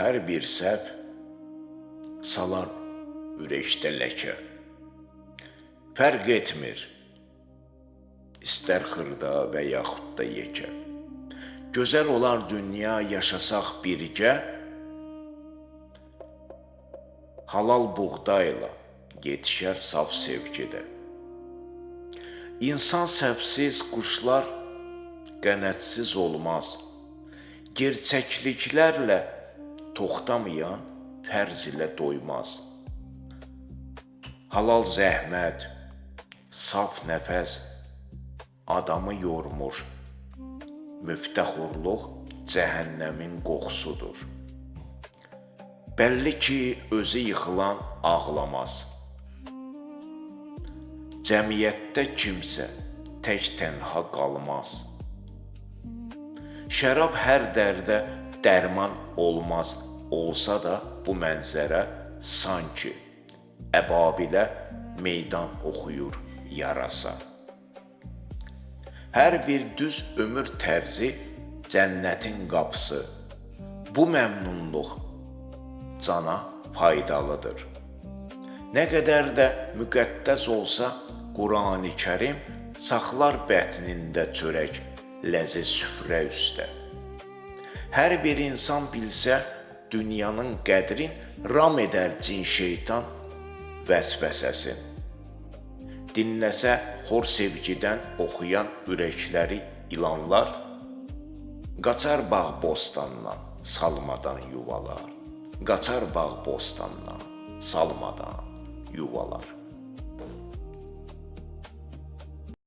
Hər bir səhv salar ürəkdə ləkə. Fərq etmir, istər xırda və yaxud da yekə. Gözəl olar dünya yaşasaq birgə, halal buğdayla yetişər saf sevgidə. İnsan səhvsiz, quşlar qənətsiz olmaz. Gerçəkliklərlə toxtamayan fərz ilə doymaz. Halal zəhmət, saf nəfəs adamı yormur. Müftəxurluq cəhənnəmin qoxusudur. Bəlli ki, özü yıxılan ağlamaz. Cəmiyyətdə kimsə tək tənha qalmaz. Şərab hər dərdə dərman olmaz, olsa da bu mənzərə sanki əbabilə meydan oxuyur yarasa. Hər bir düz ömür tərzi cənnətin qapısı. Bu məmnunluq cana faydalıdır. Nə qədər də müqəddəs olsa Qurani Kərim saxlar bətnində çörək, ləziz süfrə üstə. Hər bir insan bilsə dünyanın qədrin, ram edər cin şeytan vəsvəsəsin. Dinləsə xor sevgidən oxuyan ürəkləri ilanlar, qaçar bağ bostandan salmadan yuvalar. Qaçar bağ bostandan salmadan yuvalar.